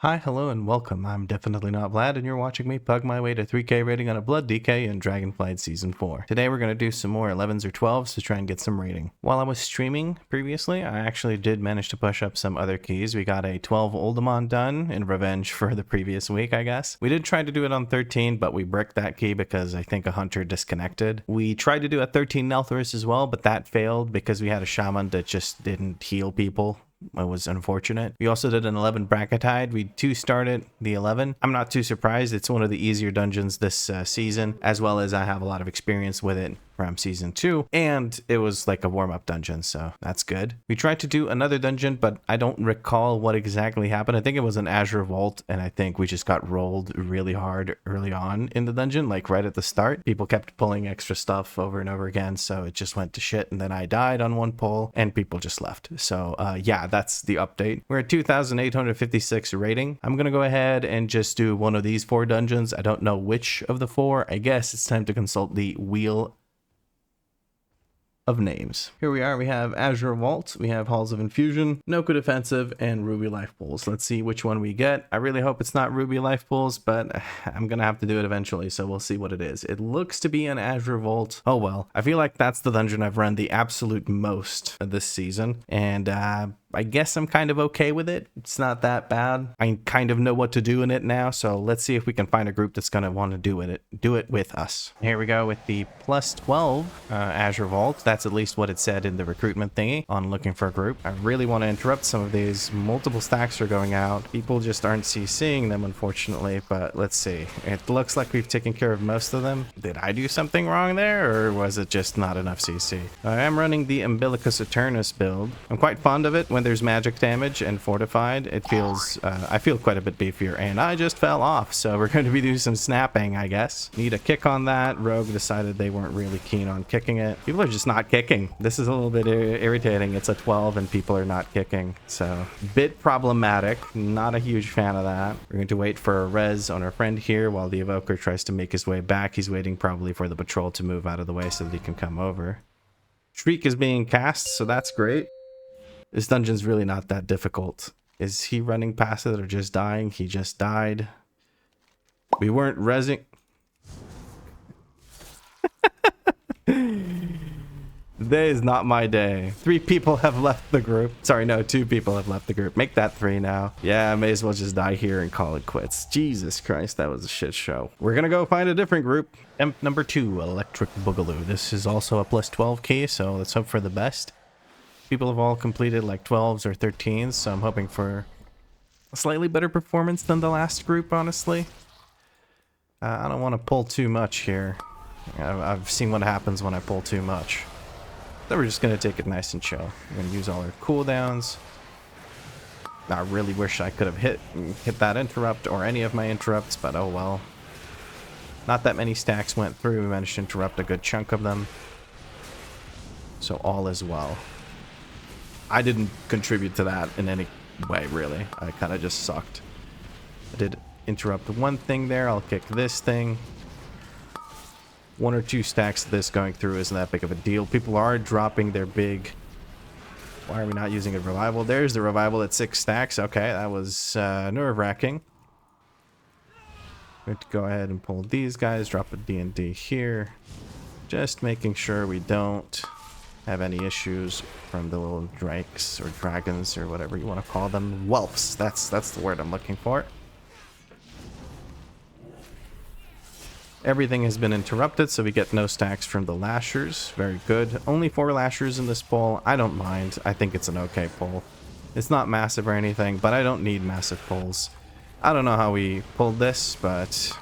Hi, hello, and welcome. I'm definitely not Vlad, and you're watching me pug my way to 3K rating on a Blood DK in Dragonflight Season 4. Today we're going to do some more 11s or 12s to try and get some rating. While I was streaming previously, I actually did manage to push up some other keys. We got a 12 Oldemon done in revenge for the previous week, I guess. We did try to do it on 13, but we bricked that key because I think a hunter disconnected. We tried to do a 13 Nelthorus as well, but that failed because we had a shaman that just didn't heal people. It was unfortunate. We also did an 11 Bracketide. We 2-started the 11. I'm not too surprised. It's one of the easier dungeons this season, as well as I have a lot of experience with it from season 2, and it was like a warm-up dungeon, so that's good. We tried to do another dungeon, but I don't recall what exactly happened. I think it was an Azure Vault, and I think we just got rolled really hard early on in the dungeon, like right at the start. People kept pulling extra stuff over and over again, so it just went to shit, and then I died on one pull, and people just left. So yeah, that's the update. We're at 2,856 rating. I'm gonna go ahead and just do one of these 4 dungeons. I don't know which of the 4. I guess it's time to consult the wheel of names. Here we are. We have Azure Vault, we have Halls of Infusion, Noku Defensive, and Ruby Life Pools. Let's see which one we get. I really hope it's not Ruby Life Pools, but I'm gonna have to do it eventually, so we'll see what it is. It looks to be an Azure Vault. Oh well. I feel like that's the dungeon I've run the absolute most this season, and I guess I'm kind of okay with it. It's not that bad. I kind of know what to do in it now, so let's see if we can find a group that's going to want to do it with us. Here we go with the plus 12 Azure Vault. That's at least what it said in the recruitment thingy on looking for a group. I really want to interrupt some of these. Multiple stacks are going out. People just aren't CCing them, unfortunately, but let's see. It looks like we've taken care of most of them. Did I do something wrong there, or was it just not enough CC? I am running the Umbilicus Eternus build. I'm quite fond of it. When there's magic damage and fortified, it feels I feel quite a bit beefier, and I just fell off, so we're going to be doing some snapping, I guess. Need a kick on that. Rogue decided they weren't really keen on kicking it. People are just not kicking. This is a little bit irritating. It's a 12 and people are not kicking, so bit problematic. Not a huge fan of that. We're going to wait for a res on our friend here while the evoker tries to make his way back. He's waiting probably for the patrol to move out of the way so that he can come over. Shriek is being cast, so that's great. This dungeon's really not that difficult. Is he running past it or just dying? He just died. We weren't resing. Today is not my day. 3 people have left the group. Sorry, no, 2 people have left the group. Make that 3 now. Yeah, I may as well just die here and call it quits. Jesus Christ, that was a shit show. We're gonna go find a different group. Temp number 2, Electric Boogaloo. This is also a plus 12 key, so let's hope for the best. People have all completed like 12s or 13s, so I'm hoping for a slightly better performance than the last group, honestly. I don't want to pull too much here. I've seen what happens when I pull too much. So we're just going to take it nice and chill. We're going to use all our cooldowns. I really wish I could have hit that interrupt or any of my interrupts, but oh well. Not that many stacks went through. We managed to interrupt a good chunk of them. So all is well. I didn't contribute to that in any way, really. I kind of just sucked. I did interrupt one thing there. I'll kick this thing. 1 or 2 stacks of this going through isn't that big of a deal. People are dropping their big... Why are we not using a revival? There's the revival at 6 stacks. Okay, that was nerve-wracking. We have to go ahead and pull these guys. Drop a D&D here. Just making sure we don't have any issues from the little drakes or dragons or whatever you want to call them. Whelps, that's the word I'm looking for. Everything has been interrupted, so we get no stacks from the lashers. Very good. Only 4 lashers in this pull. I don't mind. I think it's an okay pull. It's not massive or anything, but I don't need massive pulls. I don't know how we pulled this, but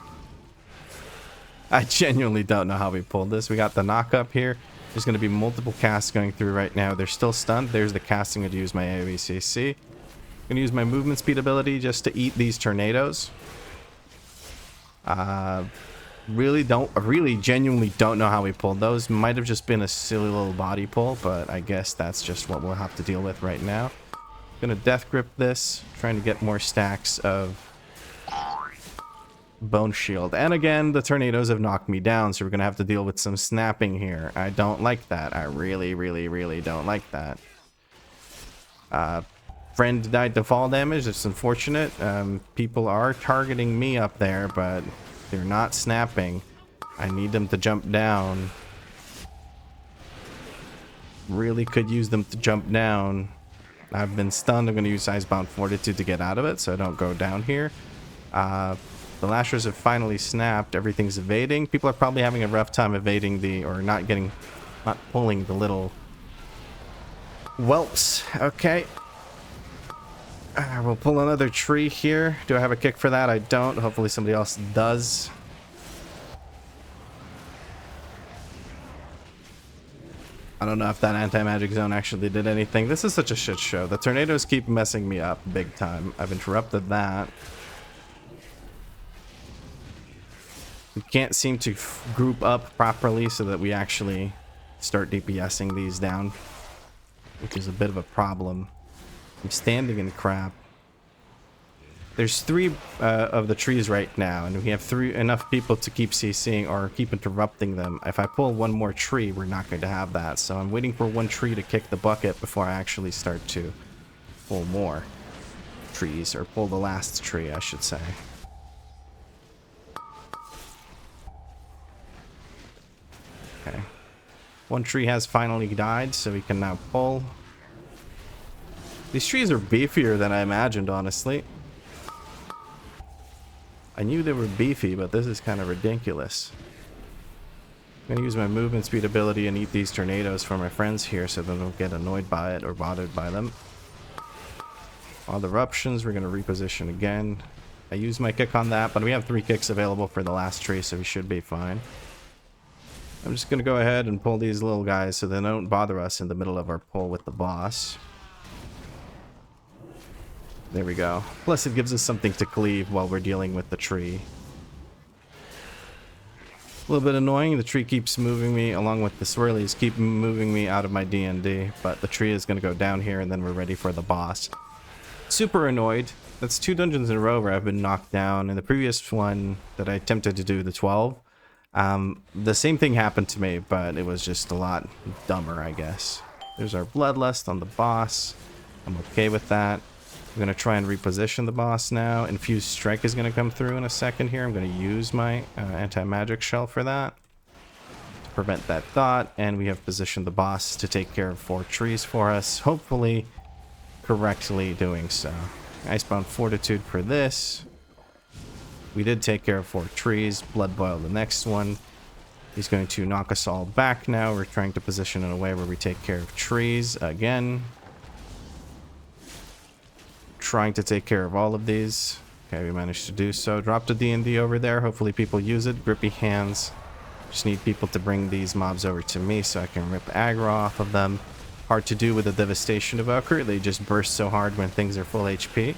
I genuinely don't know how we pulled this. We got the knock up here. There's going to be multiple casts going through right now. They're still stunned. There's the casting. I'm going to use my AoE CC. I'm going to use my movement speed ability just to eat these tornadoes. Really genuinely don't know how we pulled those. Might have just been a silly little body pull, but I guess that's just what we'll have to deal with right now. I'm going to death grip this, trying to get more stacks of Bone Shield. And again, the tornadoes have knocked me down, so we're going to have to deal with some snapping here. I don't like that. I really don't like that. friend died to fall damage. It's unfortunate. People are targeting me up there, but they're not snapping. I need them to jump down. Really could use them to jump down. I've been stunned. I'm going to use Icebound Fortitude to get out of it so I don't go down here. The lashers have finally snapped. Everything's evading. People are probably having a rough time evading or not pulling the little whelps. Okay. We'll pull another tree here. Do I have a kick for that? I don't. Hopefully somebody else does. I don't know if that anti-magic zone actually did anything. This is such a shit show. The tornadoes keep messing me up big time. I've interrupted that. We can't seem to group up properly so that we actually start DPSing these down, which is a bit of a problem. I'm standing in crap. There's 3 of the trees right now, and we have enough people to keep CCing or keep interrupting them. If I pull one more tree, we're not going to have that. So I'm waiting for one tree to kick the bucket before I actually start to pull more trees, or pull the last tree, I should say. Okay. One tree has finally died, so we can now pull. These trees are beefier than I imagined, honestly. I knew they were beefy, but this is kind of ridiculous. I'm going to use my movement speed ability and eat these tornadoes for my friends here so they don't get annoyed by it or bothered by them. All the eruptions, we're going to reposition again. I used my kick on that, but we have 3 kicks available for the last tree, so we should be fine. I'm just going to go ahead and pull these little guys so they don't bother us in the middle of our pull with the boss. There we go. Plus it gives us something to cleave while we're dealing with the tree. A little bit annoying. The tree keeps moving me, along with the swirlies, keep moving me out of my D&D. But the tree is going to go down here and then we're ready for the boss. Super annoyed. That's 2 dungeons in a row where I've been knocked down. In the previous one that I attempted to do, the 12, the same thing happened to me, but it was just a lot dumber, I guess. There's our Bloodlust on the boss. I'm okay with that. I'm going to try and reposition the boss now. Infused Strike is going to come through in a second here. I'm going to use my anti-magic shell for that, to prevent that thought. And we have positioned the boss to take care of 4 trees for us, hopefully correctly doing so. Icebound Fortitude for this. We did take care of 4 trees. Blood Boil the next one. He's going to knock us all back now. We're trying to position in a way where we take care of trees again. Trying to take care of all of these. Okay, we managed to do so. Dropped a D&D over there. Hopefully people use it. Grippy hands. Just need people to bring these mobs over to me so I can rip aggro off of them. Hard to do with the Devastation Evoker. They just burst so hard when things are full HP.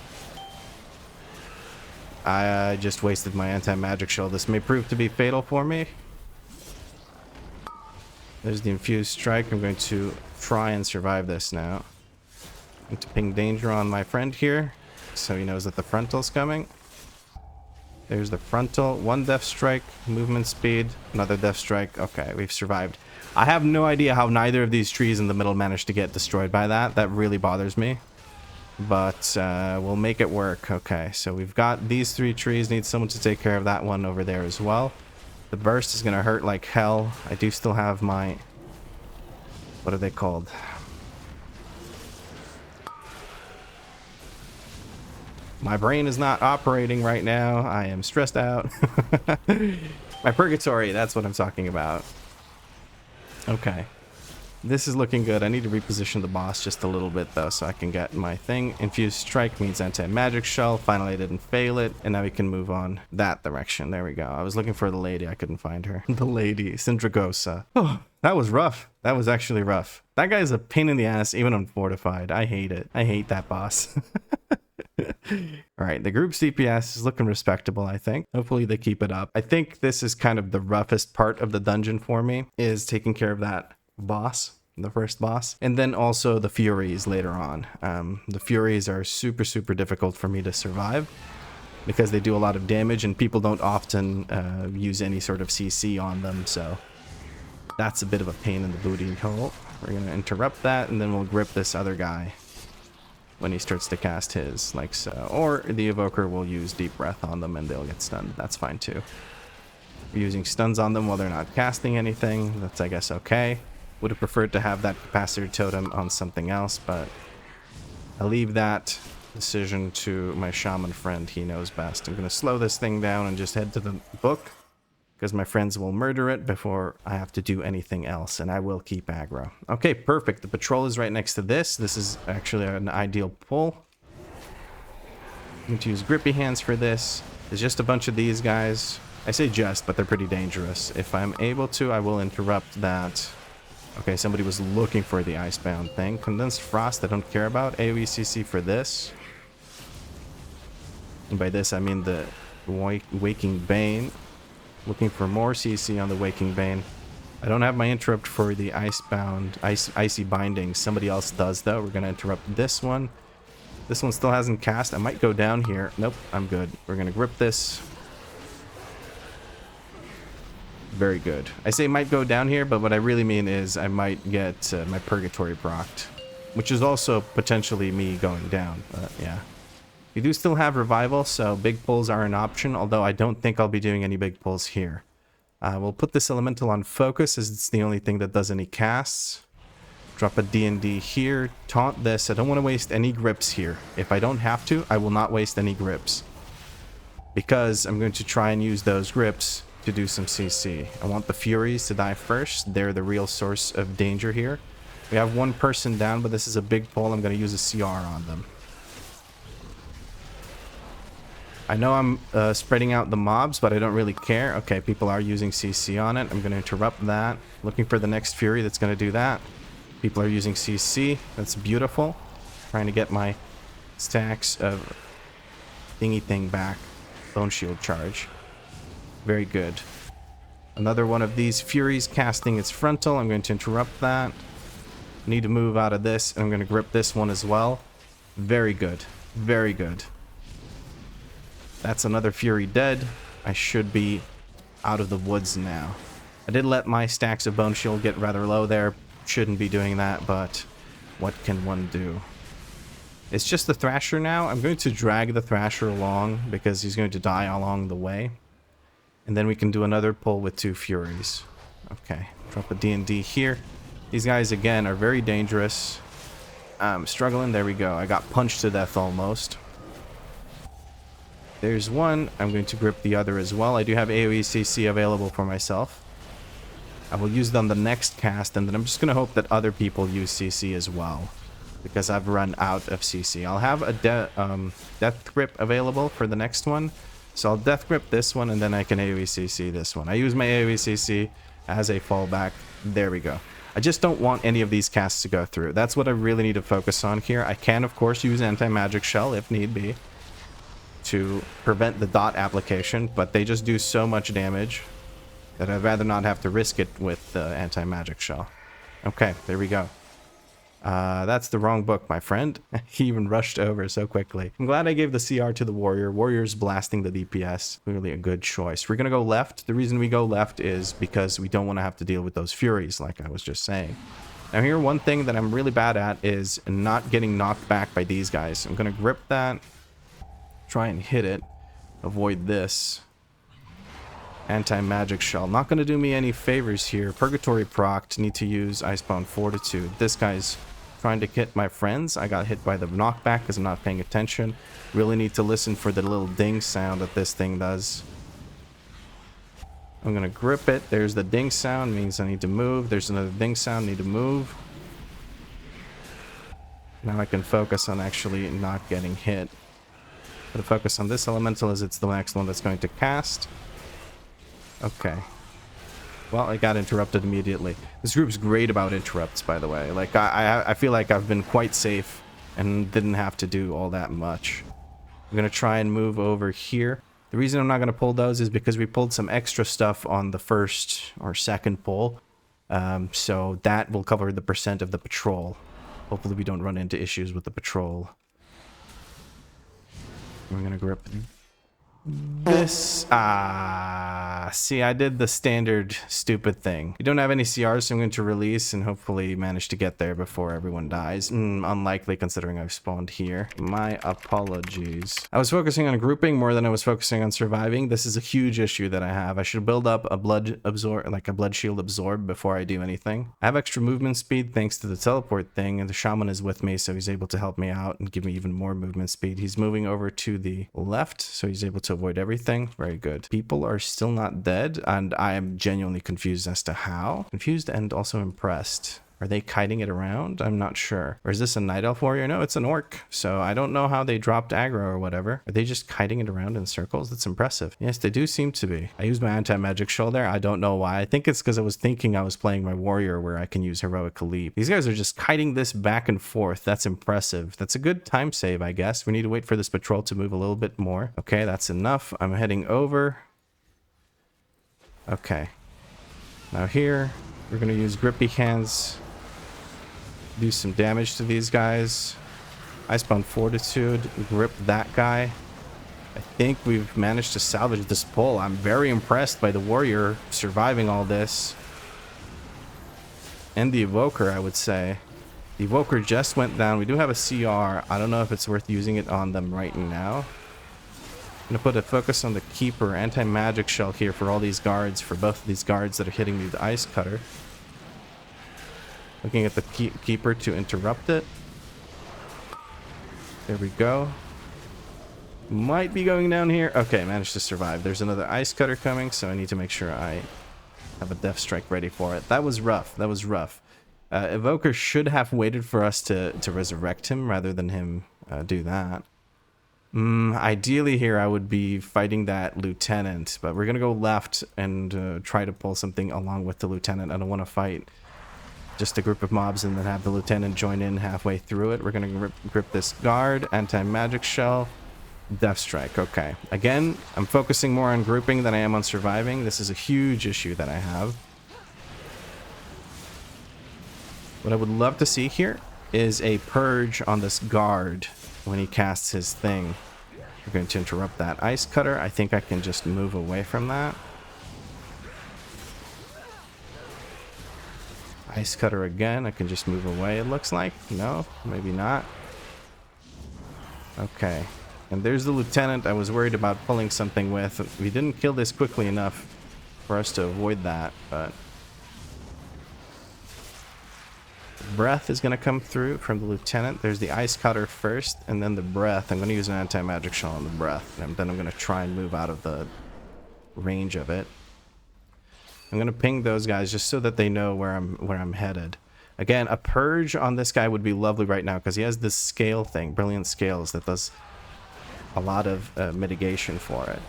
I just wasted my anti-magic shell. This may prove to be fatal for me. There's the Infused Strike. I'm going to try and survive this now. I'm going to ping danger on my friend here, so he knows that the frontal's coming. There's the frontal. 1 death strike, movement speed, another death strike. Okay, we've survived. I have no idea how neither of these trees in the middle managed to get destroyed by that. That really bothers me. But we'll make it work. Okay, so we've got these 3 trees. Need someone to take care of that one over there as well. The burst is going to hurt like hell. I do still have my... what are they called? My brain is not operating right now. I am stressed out. My purgatory, that's what I'm talking about. Okay. This is looking good. I need to reposition the boss just a little bit, though, so I can get my thing. Infused Strike means anti-magic shell. Finally, I didn't fail it. And now we can move on that direction. There we go. I was looking for the lady. I couldn't find her. The lady. Syndragosa. Oh, that was rough. That was actually rough. That guy's a pain in the ass, even on Fortified. I hate it. I hate that boss. Alright, the group CPS is looking respectable, I think. Hopefully they keep it up. I think this is kind of the roughest part of the dungeon for me, is taking care of that boss, the first boss. And then also the Furies later on. The Furies are super, super difficult for me to survive, because they do a lot of damage and people don't often use any sort of CC on them, so that's a bit of a pain in the booty hole. We're going to interrupt that, and then we'll grip this other guy. when he starts to cast his, like so. Or the evoker will use deep breath on them and they'll get stunned. That's fine too. We're using stuns on them while they're not casting anything. That's, I guess, okay. Would have preferred to have that capacitor totem on something else, but I'll leave that decision to my shaman friend. He knows best. I'm going to slow this thing down and just head to the book, because my friends will murder it before I have to do anything else, and I will keep aggro. Okay, perfect. The patrol is right next to this. This is actually an ideal pull. I'm going to use grippy hands for this. There's just a bunch of these guys. I say just, but they're pretty dangerous. If I'm able to, I will interrupt that. Okay, somebody was looking for the Icebound thing. Condensed Frost, I don't care about. AoE CC for this. And by this, I mean the Waking Bane. Looking for more CC on the Waking Bane. I don't have my interrupt for the Icy Binding. Somebody else does, though. We're going to interrupt this one. This one still hasn't cast. I might go down here. Nope, I'm good. We're going to grip this. Very good. I say might go down here, but what I really mean is I might get my Purgatory procced, which is also potentially me going down. Yeah. We do still have Revival, so big pulls are an option, although I don't think I'll be doing any big pulls here. We'll put this Elemental on Focus, as it's the only thing that does any casts. Drop a D&D here. Taunt this. I don't want to waste any grips here. If I don't have to, I will not waste any grips, because I'm going to try and use those grips to do some CC. I want the Furies to die first. They're the real source of danger here. We have one person down, but this is a big pull. I'm going to use a CR on them. I know I'm spreading out the mobs, but I don't really care. Okay, people are using CC on it. I'm going to interrupt that. Looking for the next Fury that's going to do that. People are using CC. That's beautiful. Trying to get my stacks of thingy thing back. Bone Shield charge. Very good. Another one of these Furies casting its frontal. I'm going to interrupt that. Need to move out of this, and I'm going to grip this one as well. Very good. Very good. That's another Fury dead. I should be out of the woods now. I did let my stacks of Bone Shield get rather low there. Shouldn't be doing that, but what can one do? It's just the Thrasher now. I'm going to drag the Thrasher along because he's going to die along the way. And then we can do another pull with 2 Furies. Okay, drop a D&D here. These guys, again, are very dangerous. I'm struggling. There we go. I got punched to death almost. There's one. I'm going to grip the other as well. I do have AoE CC available for myself. I will use it on the next cast, and then I'm just going to hope that other people use CC as well, because I've run out of CC. I'll have a Death Grip available for the next one. So I'll Death Grip this one, and then I can AoE CC this one. I use my AoE CC as a fallback. There we go. I just don't want any of these casts to go through. That's what I really need to focus on here. I can, of course, use Anti-Magic Shell if need be to prevent the dot application, but they just do so much damage that I'd rather not have to risk it with the Anti-Magic Shell. Okay, there we go. That's the wrong book, my friend. He even rushed over so quickly. I'm glad I gave the CR to the Warrior. Warrior's blasting the DPS. Clearly a good choice. We're gonna go left. The reason we go left is because we don't want to have to deal with those Furies, like I was just saying. Now here, one thing that I'm really bad at is not getting knocked back by these guys. I'm gonna grip that. Try and hit it. Avoid this. Anti-Magic Shell. Not gonna do me any favors here. Purgatory procced. Need to use Icebound Fortitude. This guy's trying to hit my friends. I got hit by the knockback because I'm not paying attention. Really need to listen for the little ding sound that this thing does. I'm gonna grip it. There's the ding sound, means I need to move. There's another ding sound, need to move. Now I can focus on actually not getting hit. Gonna focus on this elemental as it's the next one that's going to cast. Okay. Well, I got interrupted immediately. This group's great about interrupts, by the way. Like, I feel like I've been quite safe and didn't have to do all that much. I'm going to try and move over here. The reason I'm not going to pull those is because we pulled some extra stuff on the first or second pull. So that will cover the percent of the patrol. Hopefully we don't run into issues with the patrol. We're going to grip This, see, I did the standard stupid thing. We don't have any CRs, so I'm going to release and hopefully manage to get there before everyone dies. Unlikely considering I've spawned here. My apologies. I was focusing on grouping more than I was focusing on surviving. This is a huge issue that I have. I should build up a blood shield absorb before I do anything. I have extra movement speed thanks to the teleport thing, and the shaman is with me, so he's able to help me out and give me even more movement speed. He's moving over to the left, so he's able to avoid everything. Very good. People are still not dead, and I am genuinely confused as to how. Confused and also impressed. Are they kiting it around? I'm not sure. Or is this a night elf warrior? No, it's an orc. So I don't know how they dropped aggro or whatever. Are they just kiting it around in circles? That's impressive. Yes, they do seem to be. I used my anti-magic shell there. I don't know why. I think it's because I was thinking I was playing my warrior where I can use heroic leap. These guys are just kiting this back and forth. That's impressive. That's a good time save, I guess. We need to wait for this patrol to move a little bit more. Okay, that's enough. I'm heading over. Okay. Now here, we're going to use grippy hands. Do some damage to these guys. Icebound Fortitude, grip that guy. I think we've managed to salvage this pull. I'm very impressed by the warrior surviving all this. And the evoker, I would say. The evoker just went down. We do have a CR. I don't know if it's worth using it on them right now. I'm gonna put a focus on the keeper. Anti-magic shell here for all these guards, for both of these guards that are hitting me with the ice cutter. Looking at the keeper to interrupt it. There we go. Might be going down here. Okay, managed to survive. There's another ice cutter coming, so I need to make sure I have a death strike ready for it. That was rough. That was rough. Evoker should have waited for us to resurrect him rather than him do that. Ideally here I would be fighting that lieutenant, but we're gonna go left and try to pull something along with the lieutenant. I don't want to fight just a group of mobs and then have the lieutenant join in halfway through it. We're gonna grip this guard. Anti-magic shell. Death strike. Okay. Again, I'm focusing more on grouping than I am on surviving. This is a huge issue that I have. What I would love to see here is a purge on this guard when he casts his thing. We're going to interrupt that ice cutter. I think I can just move away from that. Ice cutter again. I can just move away, it looks like. No, maybe not. Okay. And there's the lieutenant I was worried about pulling something with. We didn't kill this quickly enough for us to avoid that, but... breath is going to come through from the lieutenant. There's the ice cutter first, and then the breath. I'm going to use an anti-magic shell on the breath, and then I'm going to try and move out of the range of it. I'm going to ping those guys just so that they know where I'm headed. Again, a purge on this guy would be lovely right now because he has this scale thing, brilliant scales, that does a lot of mitigation for it.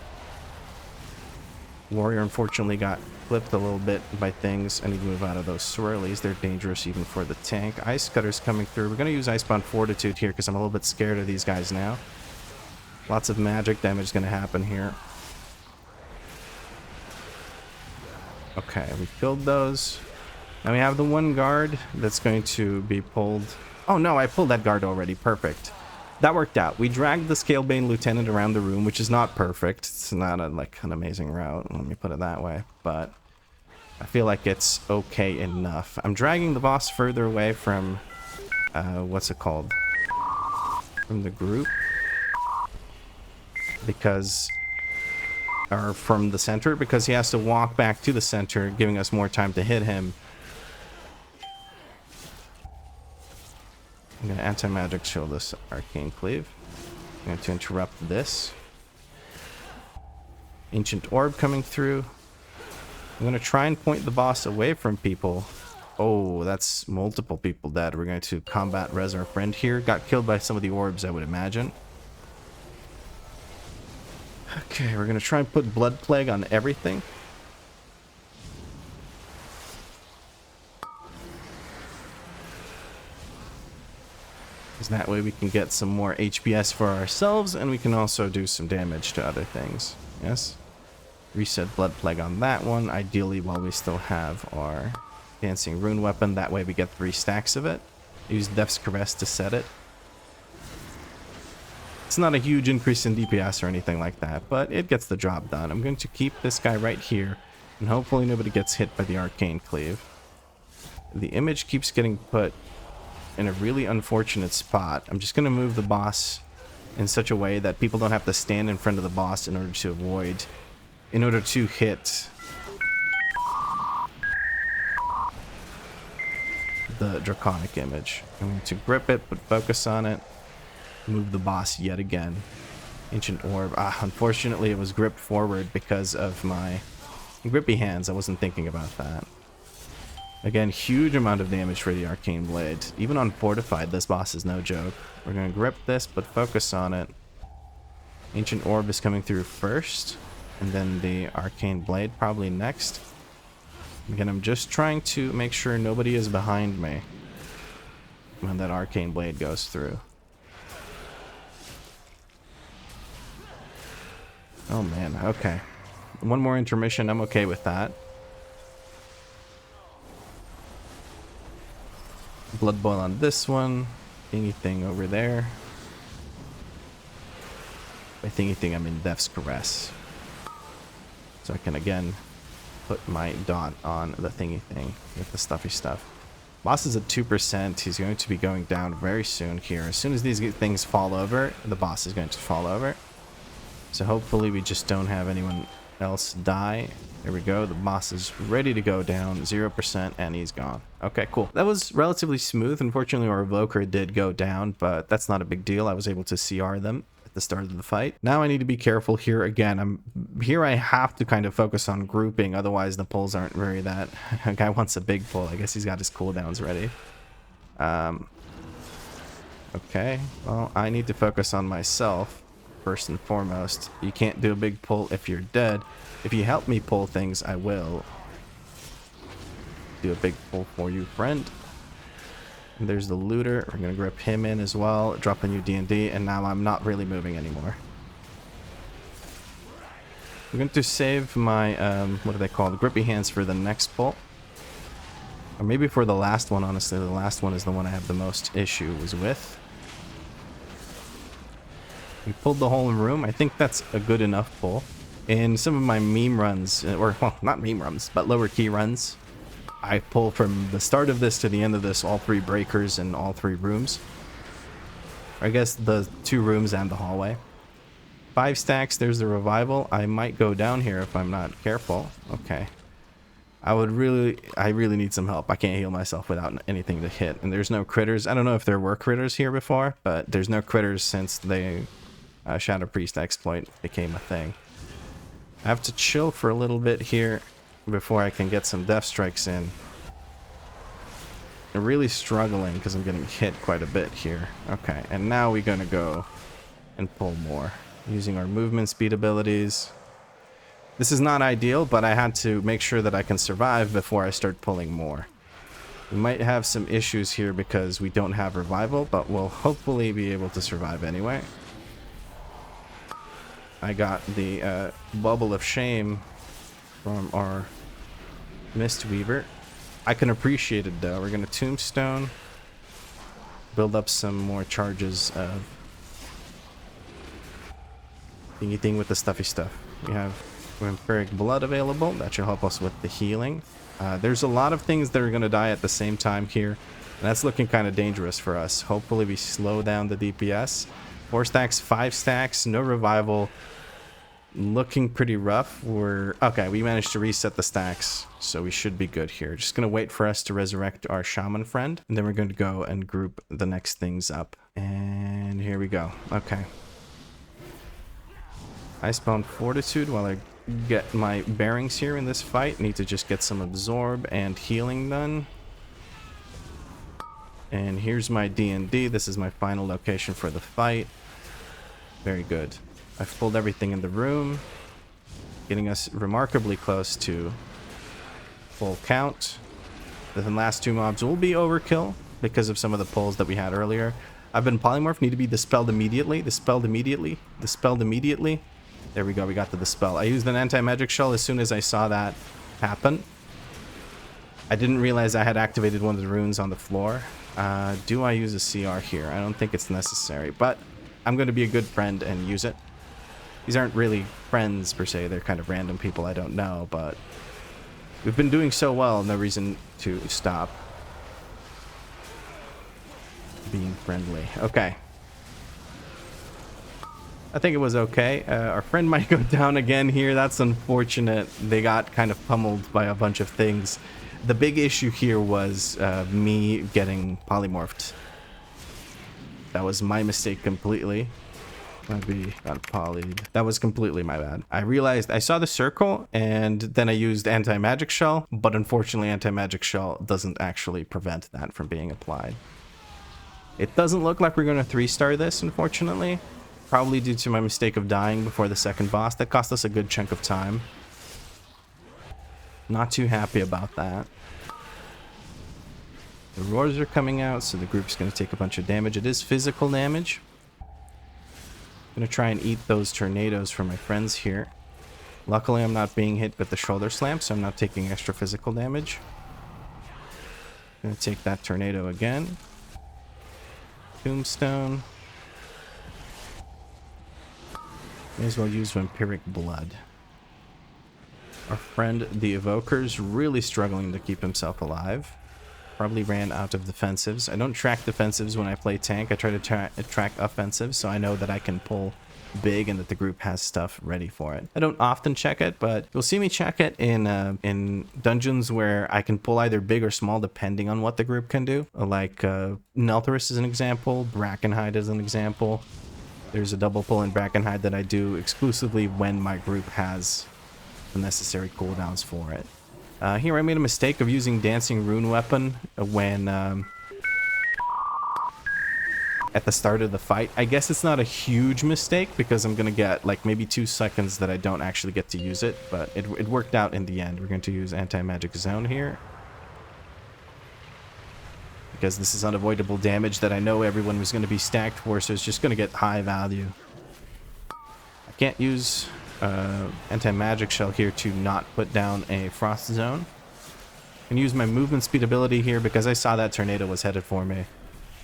Warrior unfortunately got flipped a little bit by things. I need to move out of those swirlies. They're dangerous even for the tank. Ice cutter's coming through. We're going to use Icebound Fortitude here because I'm a little bit scared of these guys now. Lots of magic damage is going to happen here. Okay, we killed those. Now we have the one guard that's going to be pulled. Oh no, I pulled that guard already. Perfect. That worked out. We dragged the Scalebane Lieutenant around the room, which is not perfect. It's not like an amazing route, let me put it that way. But I feel like it's okay enough. I'm dragging the boss further away from, what's it called? From the group. Because... or from the center, because he has to walk back to the center, giving us more time to hit him. I'm going to anti-magic shield this arcane cleave. I'm going to interrupt this. Ancient orb coming through. I'm going to try and point the boss away from people. Oh, that's multiple people dead. We're going to combat res our friend here. Got killed by some of the orbs, I would imagine. Okay, we're going to try and put Blood Plague on everything. Because that way we can get some more HPS for ourselves, and we can also do some damage to other things. Yes? Reset Blood Plague on that one, ideally while we still have our Dancing Rune weapon. That way we get 3 stacks of it. Use Death's Caress to set it. It's not a huge increase in DPS or anything like that, but it gets the job done. I'm going to keep this guy right here, and hopefully nobody gets hit by the arcane cleave. The image keeps getting put in a really unfortunate spot. I'm just going to move the boss in such a way that people don't have to stand in front of the boss in order to hit the draconic image. I'm going to grip it, but focus on it. Move the boss yet again. Ancient orb. Unfortunately it was gripped forward because of my grippy hands. I wasn't thinking about that. Again, huge amount of damage for the arcane blade. Even on Fortified, this boss is no joke. We're going to grip this, but focus on it. Ancient orb is coming through first, and then the arcane blade probably next. Again, I'm just trying to make sure nobody is behind me when that arcane blade goes through. Oh man, okay. One more intermission, I'm okay with that. Blood boil on this one. Thingy thing over there. By thingy thing, I mean Death's Caress. So I can again put my dot on the thingy thing with the stuffy stuff. Boss is at 2%. He's going to be going down very soon here. As soon as these things fall over, the boss is going to fall over. So hopefully we just don't have anyone else die. There we go. The boss is ready to go down. 0%, and he's gone. Okay, cool. That was relatively smooth. Unfortunately, our evoker did go down, but that's not a big deal. I was able to CR them at the start of the fight. Now I need to be careful here again. I have to kind of focus on grouping, otherwise the pulls aren't very that. A guy wants a big pull. I guess he's got his cooldowns ready. Okay, well, I need to focus on myself first and foremost. You can't do a big pull if you're dead. If you help me pull things, I will do a big pull for you, friend. And there's the looter. We're gonna grip him in as well, drop a new D&D, and now I'm not really moving anymore. I'm going to save my what are they called, grippy hands, for the next pull, or maybe for the last one. Honestly, the last one is the one I have the most issues with. We pulled the whole room. I think that's a good enough pull. In some of my meme runs, or well, not meme runs, but lower key runs, I pull from the start of this to the end of this all 3 breakers and all 3 rooms. Or I guess the 2 rooms and the hallway. 5 stacks, there's the revival. I might go down here if I'm not careful. Okay. I really need some help. I can't heal myself without anything to hit. And there's no critters. I don't know if there were critters here before, but there's no critters since the Shadow Priest exploit became a thing. I have to chill for a little bit here before I can get some death strikes in. I'm really struggling because I'm getting hit quite a bit here. Okay, and now we're gonna go and pull more using our movement speed abilities. This is not ideal, but I had to make sure that I can survive before I start pulling more. We might have some issues here because we don't have revival, but we'll hopefully be able to survive anyway. I got the bubble of shame from our Mistweaver. I can appreciate it though. We're gonna tombstone, build up some more charges of anything with the stuffy stuff. We have vampiric blood available. That should help us with the healing. There's a lot of things that are gonna die at the same time here, and that's looking kind of dangerous for us. Hopefully we slow down the DPS. 4 stacks, 5 stacks, no revival. Looking pretty rough. Okay, we managed to reset the stacks, so we should be good here. Just gonna wait for us to resurrect our shaman friend, and then we're going to go and group the next things up. And here we go. Okay. Icebound Fortitude while I get my bearings here in this fight. Need to just get some absorb and healing done. And here's my D&D. This is my final location for the fight. Very good. I've pulled everything in the room, getting us remarkably close to full count. The last 2 mobs will be overkill because of some of the pulls that we had earlier. I've been polymorph, need to be dispelled immediately, dispelled immediately, dispelled immediately. There we go, we got the dispel. I used an anti-magic shell as soon as I saw that happen. I didn't realize I had activated one of the runes on the floor. Do I use a CR here? I don't think it's necessary, but I'm going to be a good friend and use it. These aren't really friends per se. They're kind of random people I don't know, but we've been doing so well. No reason to stop being friendly. Okay. I think it was okay. Our friend might go down again here. That's unfortunate. They got kind of pummeled by a bunch of things. The big issue here was me getting polymorphed. That was my mistake completely. Maybe got polyed. That was completely my bad. I realized I saw the circle and then I used anti-magic shell, but unfortunately anti-magic shell doesn't actually prevent that from being applied. It doesn't look like we're going to 3-star this, unfortunately. Probably due to my mistake of dying before the second boss. That cost us a good chunk of time. Not too happy about that. The roars are coming out, so the group's going to take a bunch of damage. It is physical damage. I'm going to try and eat those tornadoes for my friends here. Luckily, I'm not being hit with the shoulder slam, so I'm not taking extra physical damage. Going to take that tornado again. Tombstone. May as well use Vampiric Blood. Our friend, the Evoker's really struggling to keep himself alive. Probably ran out of defensives. I don't track defensives when I play tank. I try to track offensives, so I know that I can pull big and that the group has stuff ready for it. I don't often check it, but you'll see me check it in dungeons where I can pull either big or small depending on what the group can do. Like Neltherus is an example, Brackenhide is an example. There's a double pull in Brackenhide that I do exclusively when my group has the necessary cooldowns for it. Here I made a mistake of using Dancing Rune Weapon when at the start of the fight. I guess it's not a huge mistake because I'm gonna get like maybe 2 seconds that I don't actually get to use it, but it worked out in the end. We're going to use Anti-Magic Zone here because this is unavoidable damage that I know everyone was going to be stacked for, so it's just going to get high value. I can't use anti-magic shell here to not put down a frost zone. I can use my movement speed ability here because I saw that tornado was headed for me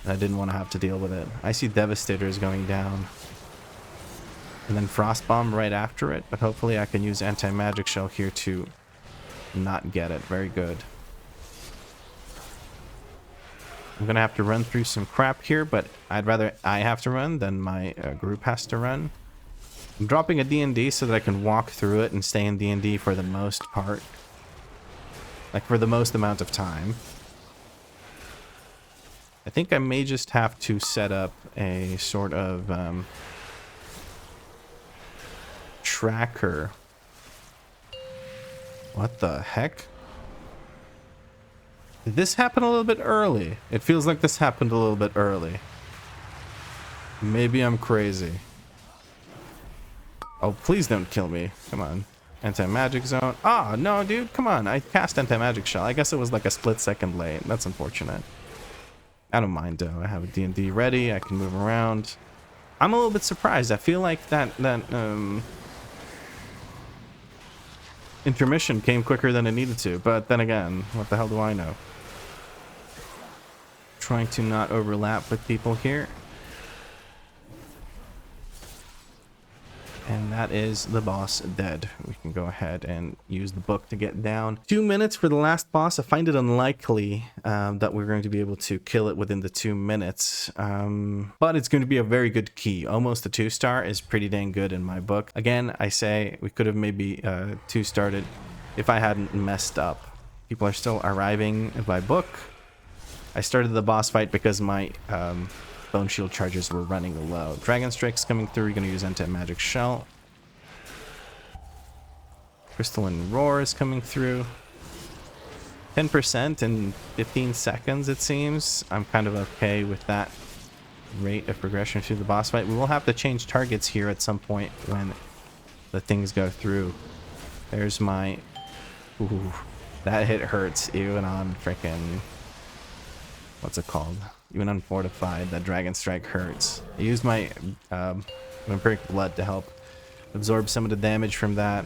and I didn't want to have to deal with it. I see Devastators going down and then frost bomb right after it, but hopefully I can use anti-magic shell here to not get it. Very good. I'm gonna have to run through some crap here, but I'd rather I have to run than my group has to run. I'm dropping a D&D so that I can walk through it and stay in D&D for the most part. Like, for the most amount of time. I think I may just have to set up a sort of tracker. What the heck? Did this happen a little bit early? It feels like this happened a little bit early. Maybe I'm crazy. Oh, please don't kill me. Come on. Anti-magic zone. Ah, no, dude. Come on. I cast anti-magic shell. I guess it was like a split second late. That's unfortunate. I don't mind, though. I have a D&D ready. I can move around. I'm a little bit surprised. I feel like that intermission came quicker than it needed to. But then again, what the hell do I know? Trying to not overlap with people here. And that is the boss dead. We can go ahead and use the book to get down. 2 minutes for the last boss. I find it unlikely that we're going to be able to kill it within the 2 minutes. But it's going to be a very good key. Almost a 2-star is pretty dang good in my book. Again, I say we could have maybe 2-starred it if I hadn't messed up. People are still arriving by book. I started the boss fight because my Bone Shield charges were running low. Dragon Strike's coming through. You're going to use Anti-Magic Shell. Crystalline Roar is coming through. 10% in 15 seconds, it seems. I'm kind of okay with that rate of progression through the boss fight. We will have to change targets here at some point when the things go through. There's my... Ooh, that hit hurts even on frickin'... What's it called? Even on Fortified, that Dragon Strike hurts. I used my Vampiric Blood to help absorb some of the damage from that.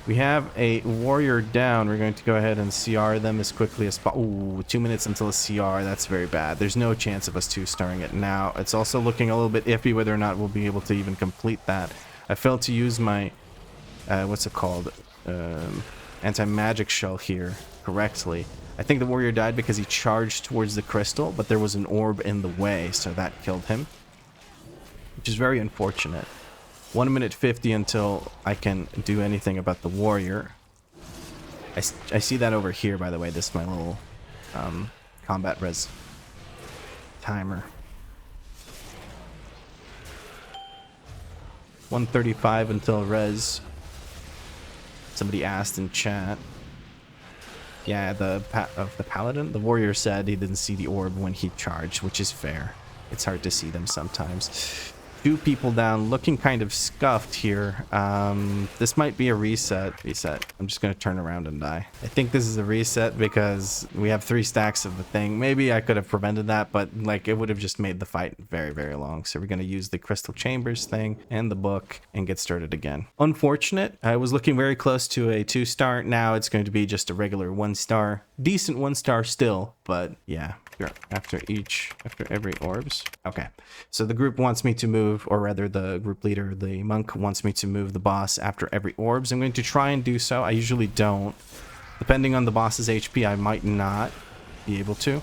We have a warrior down. We're going to go ahead and CR them as quickly as possible. Ooh, 2 minutes until a CR. That's very bad. There's no chance of us two-starring it now. It's also looking a little bit iffy whether or not we'll be able to even complete that. I failed to use my, what's it called? Anti-magic shell here correctly. I think the warrior died because he charged towards the crystal, but there was an orb in the way, so that killed him. Which is very unfortunate. 1 minute 50 until I can do anything about the warrior. I see that over here, by the way. This is my little combat res timer. 1:35 until res. Somebody asked in chat. Yeah, the paladin, the warrior said he didn't see the orb when he charged, which is fair. It's hard to see them sometimes. 2 people down, looking kind of scuffed here. This might be a reset. I'm just gonna turn around and die. I think this is a reset because we have 3 stacks of the thing. Maybe I could have prevented that, but like it would have just made the fight very, very long. So we're gonna use the crystal chambers thing and the book and get started again. Unfortunate. I was looking very close to a 2-star. Now it's going to be just a regular 1-star. Decent 1-star still, but yeah. After every orbs. Okay, so the group wants me to move, or rather the group leader, the monk, wants me to move the boss after every orbs. I'm going to try and do so. I usually don't. Depending on the boss's HP, I might not be able to.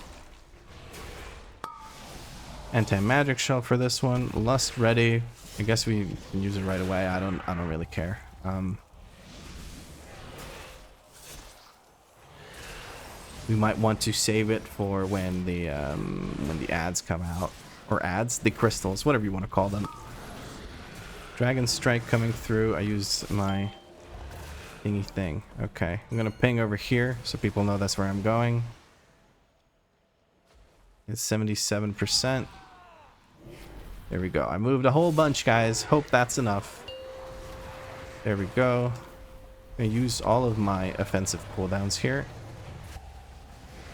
Anti-magic shell for this one. Lust ready. I guess we can use it right away. I don't really care. We might want to save it for when the ads come out, or ads, the crystals, whatever you want to call them. Dragon strike coming through. I use my thingy thing. Okay, I'm gonna ping over here so people know that's where I'm going. It's 77%. There we go. I moved a whole bunch, guys. Hope that's enough. There we go. I'm gonna use all of my offensive cooldowns here.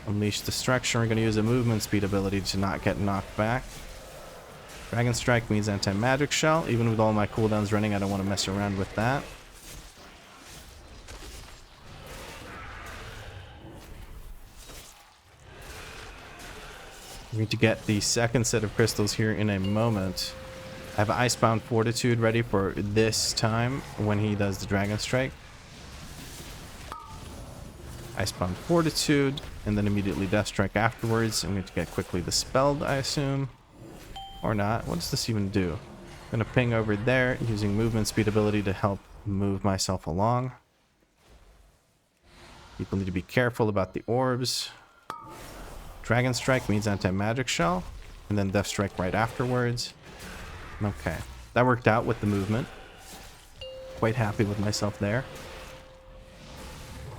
Unleash Destruction. We're going to use a movement speed ability to not get knocked back. Dragon Strike means anti-magic shell. Even with all my cooldowns running, I don't want to mess around with that. We're going to get the second set of crystals here in a moment. I have Icebound Fortitude ready for this time when he does the Dragon Strike. Icebound Fortitude, and then immediately Death Strike afterwards. I'm going to get quickly dispelled, I assume. Or not. What does this even do? I'm going to ping over there using movement speed ability to help move myself along. People need to be careful about the orbs. Dragon Strike means anti-magic shell, and then Death Strike right afterwards. Okay, that worked out with the movement. Quite happy with myself there.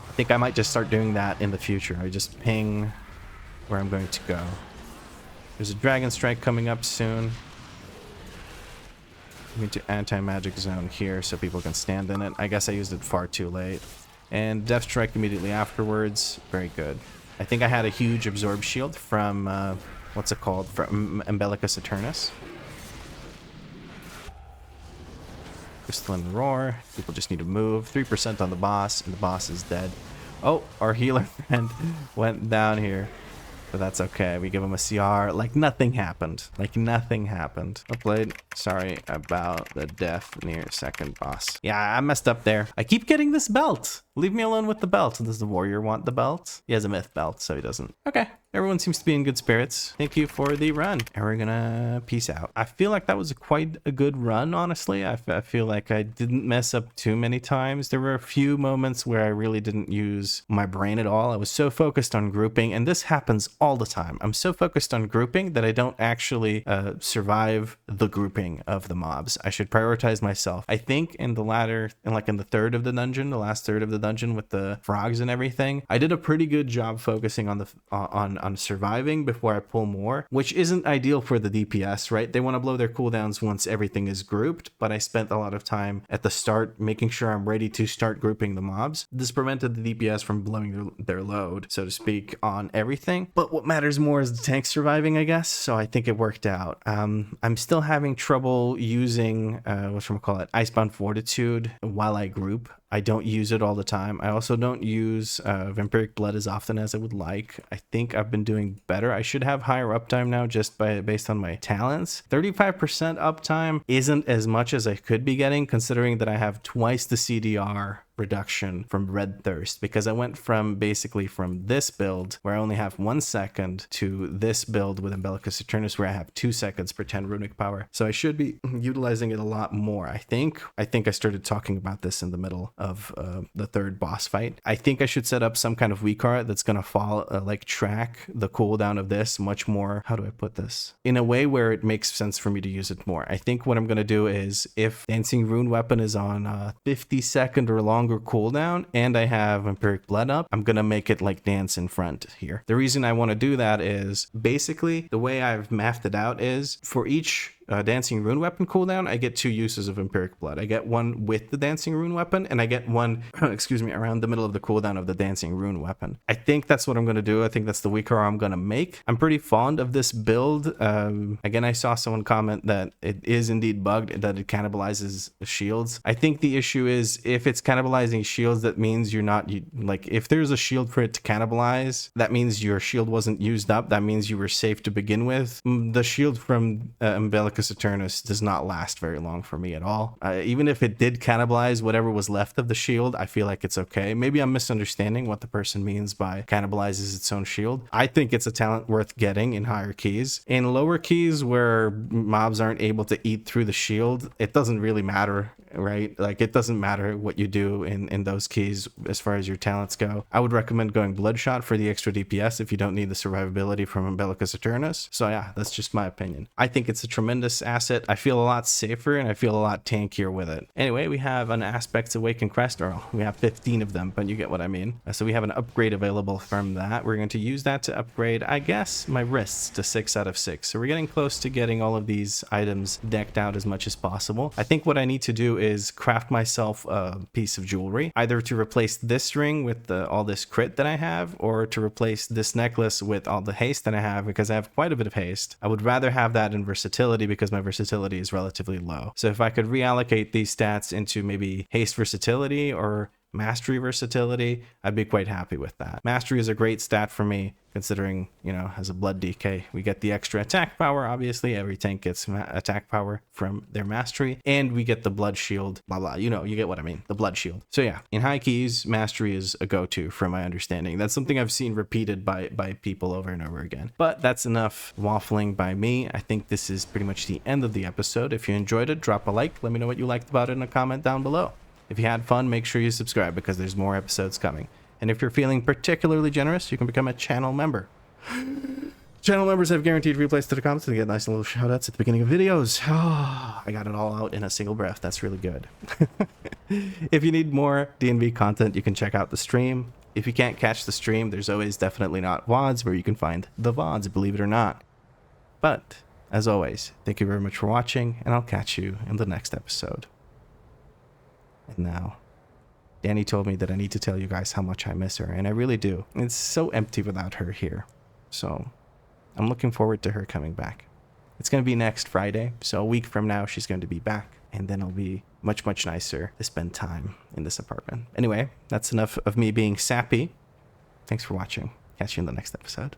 I think I might just start doing that in the future. I just ping where I'm going to go. There's a Dragon Strike coming up soon. I'm going to anti-magic zone here so people can stand in it. I guess I used it far too late. And Death Strike immediately afterwards. Very good. I think I had a huge absorb shield from, what's it called? From Umbilicus Eternus. Crystalline Roar. People just need to move. 3% on the boss, and the boss is dead. Oh, our healer friend went down here. But that's okay. We give him a CR. Like nothing happened. Like nothing happened. Upload. Sorry about the death near second boss. Yeah, I messed up there. I keep getting this belt. Leave me alone with the belt. Does the warrior want the belt? He has a myth belt, so he doesn't. Okay. Everyone seems to be in good spirits. Thank you for the run. And we're gonna peace out. I feel like that was quite a good run, honestly. I feel like I didn't mess up too many times. There were a few moments where I really didn't use my brain at all. I was so focused on grouping, and this happens all the time. I'm so focused on grouping that I don't actually survive the grouping of the mobs. I should prioritize myself. I think in the latter, in the third of the dungeon, the last third of the dungeon with the frogs and everything, I did a pretty good job focusing on the on surviving before I pull more, which isn't ideal for the DPS, right? They want to blow their cooldowns once everything is grouped, but I spent a lot of time at the start making sure I'm ready to start grouping the mobs. This prevented the DPS from blowing their load, so to speak, on everything. But what matters more is the tank surviving, I guess, so I think it worked out. I'm still having trouble using, whatchamacallit, Icebound Fortitude while I group. I don't use it all the time. I also don't use Vampiric Blood as often as I would like. I think I've been doing better. I should have higher uptime now just based on my talents. 35% uptime isn't as much as I could be getting, considering that I have twice the CDR reduction from Red Thirst, because I went from basically from this build where I only have 1 second to this build with Umbilicus Eternus where I have 2 seconds per 10 runic power. So I should be utilizing it a lot more. I think I started talking about this in the middle of the third boss fight. I think I should set up some kind of WeakAuras that's gonna like track the cooldown of this much more. How do I put this? In a way where it makes sense for me to use it more. I think what I'm gonna do is if Dancing Rune Weapon is on a 50-second or longer cooldown and I have Vampiric Blood up, I'm gonna make it like dance in front here. The reason I want to do that is basically the way I've mapped it out is for each Dancing Rune Weapon cooldown, I get 2 uses of Vampiric Blood. I get one with the Dancing Rune Weapon, and I get one, excuse me, around the middle of the cooldown of the Dancing Rune Weapon. I think that's what I'm going to do. I think that's the WeakAuras I'm going to make. I'm pretty fond of this build. Again, I saw someone comment that it is indeed bugged, that it cannibalizes shields. I think the issue is if it's cannibalizing shields, that means you're not, like, if there's a shield for it to cannibalize, that means your shield wasn't used up. That means you were safe to begin with. The shield from Umbilicus Eternus does not last very long for me at all. Even if it did cannibalize whatever was left of the shield, I feel like it's okay. Maybe I'm misunderstanding what the person means by cannibalizes its own shield. I think it's a talent worth getting in higher keys. In lower keys where mobs aren't able to eat through the shield, it doesn't really matter, right? Like, it doesn't matter what you do in those keys as far as your talents go. I would recommend going Bloodshot for the extra DPS if you don't need the survivability from Umbilicus Eternus. So yeah, that's just my opinion. I think it's a tremendous asset. I feel a lot safer and I feel a lot tankier with it. Anyway, we have an Aspects Awakened Crest Earl. We have 15 of them, but you get what I mean. So we have an upgrade available from that. We're going to use that to upgrade, I guess, my wrists to 6 out of 6. So we're getting close to getting all of these items decked out as much as possible. I think what I need to do is craft myself a piece of jewelry, either to replace this ring with all this crit that I have, or to replace this necklace with all the haste that I have, because I have quite a bit of haste. I would rather have that in versatility because my versatility is relatively low. So if I could reallocate these stats into maybe haste versatility or mastery versatility, I'd be quite happy with that. Mastery is a great stat for me, considering, you know, as a blood DK, we get the extra attack power. Obviously, every tank gets attack power from their mastery, and we get the blood shield, blah, blah. You know, you get what I mean, the blood shield. So yeah, in high keys, mastery is a go-to from my understanding. That's something I've seen repeated by people over and over again. But that's enough waffling by me. I think this is pretty much the end of the episode. If you enjoyed it, drop a like. Let me know what you liked about it in a comment down below. If you had fun, make sure you subscribe because there's more episodes coming. And if you're feeling particularly generous, you can become a channel member. Channel members have guaranteed replays to the comments and get nice little shout outs at the beginning of videos. Oh, I got it all out in a single breath. That's really good. If you need more D&B content, you can check out the stream. If you can't catch the stream, there's always Definitely Not VODs where you can find the VODs, believe it or not. But, as always, thank you very much for watching, and I'll catch you in the next episode. And now, Danny told me that I need to tell you guys how much I miss her, and I really do. It's so empty without her here. So, I'm looking forward to her coming back. It's going to be next Friday, so a week from now she's going to be back, and then it'll be much, much nicer to spend time in this apartment. Anyway, that's enough of me being sappy. Thanks for watching. Catch you in the next episode.